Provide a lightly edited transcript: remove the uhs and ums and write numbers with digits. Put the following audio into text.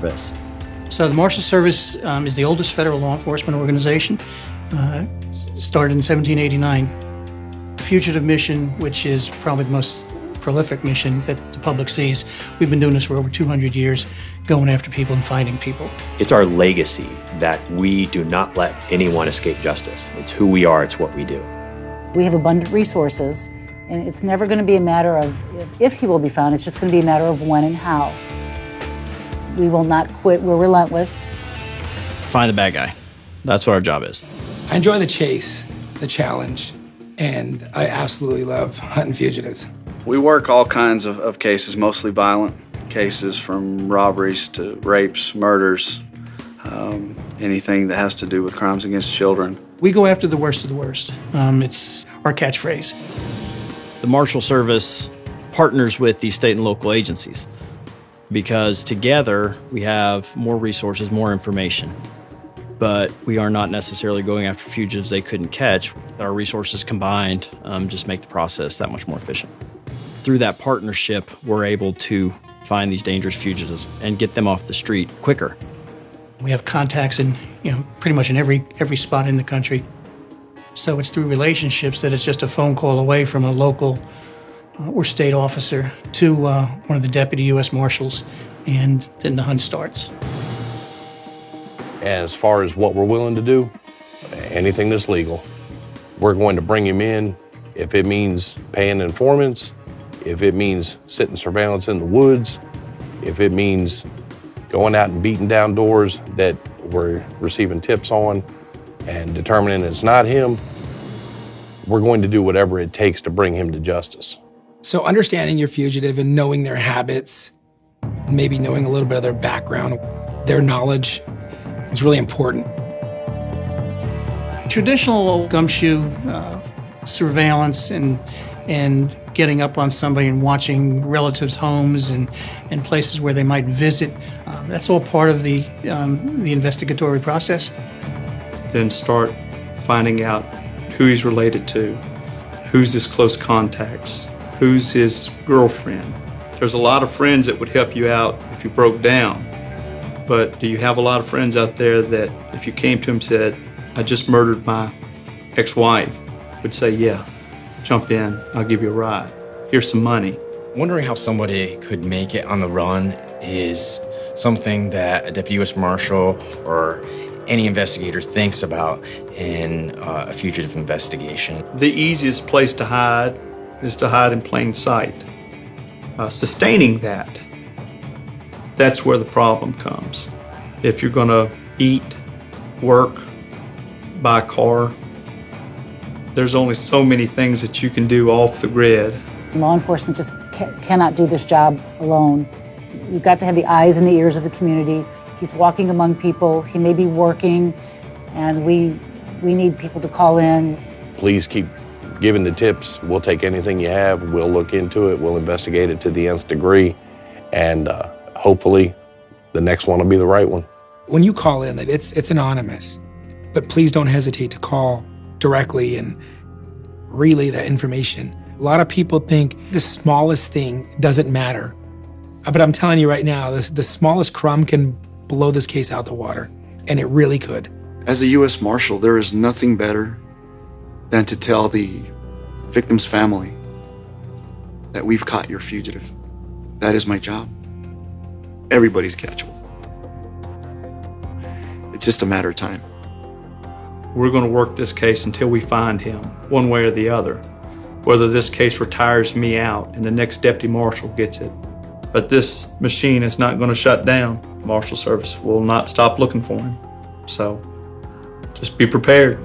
Service. So the Marshals Service is the oldest federal law enforcement organization. Started in 1789. Fugitive mission, which is probably the most prolific mission that the public sees. We've been doing this for over 200 years, going after people and finding people. It's our legacy that we do not let anyone escape justice. It's who we are, it's what we do. We have abundant resources, and it's never going to be a matter of if he will be found, it's just going to be a matter of when and how. We will not quit, we're relentless. Find the bad guy. That's what our job is. I enjoy the chase, the challenge, and I absolutely love hunting fugitives. We work all kinds of cases, mostly violent cases, from robberies to rapes, murders, anything that has to do with crimes against children. We go after the worst of the worst. It's our catchphrase. The Marshal Service partners with these state and local agencies because together we have more resources, more information. But we are not necessarily going after fugitives they couldn't catch. Our resources combined just make the process that much more efficient. Through that partnership, we're able to find these dangerous fugitives and get them off the street quicker. We have contacts in, pretty much in every spot in the country. So it's through relationships that it's just a phone call away from a local or state officer to one of the deputy U.S. Marshals, and then the hunt starts. As far as what we're willing to do, anything that's legal. We're going to bring him in if it means paying informants, if it means sitting surveillance in the woods, if it means going out and beating down doors that we're receiving tips on and determining it's not him. We're going to do whatever it takes to bring him to justice. So understanding your fugitive and knowing their habits, maybe knowing a little bit of their background, their knowledge is really important. Traditional gumshoe surveillance and getting up on somebody and watching relatives' homes and places where they might visit, that's all part of the investigatory process. Then start finding out who he's related to, who's his close contacts, who's his girlfriend. There's a lot of friends that would help you out if you broke down. But do you have a lot of friends out there that if you came to him and said, I just murdered my ex-wife, would say, yeah, jump in, I'll give you a ride. Here's some money. Wondering how somebody could make it on the run is something that a deputy U.S. Marshal or any investigator thinks about in a fugitive investigation. The easiest place to hide is to hide in plain sight. Sustaining that, that's where the problem comes. If you're gonna eat, work, buy a car, there's only so many things that you can do off the grid. Law enforcement just cannot do this job alone. You've got to have the eyes and the ears of the community. He's walking among people, he may be working, and we need people to call in. Please keep giving the tips. We'll take anything you have, we'll look into it, we'll investigate it to the nth degree, and hopefully the next one will be the right one. When you call in, it's anonymous, but please don't hesitate to call directly and relay that information. A lot of people think the smallest thing doesn't matter, but I'm telling you right now, the smallest crumb can blow this case out the water, and it really could. As a U.S. Marshal, there is nothing better than to tell the victim's family that we've caught your fugitive. That is my job. Everybody's catchable. It's just a matter of time. We're going to work this case until we find him, one way or the other. Whether this case retires me out and the next deputy marshal gets it. But this machine is not going to shut down. Marshal Service will not stop looking for him. So just be prepared.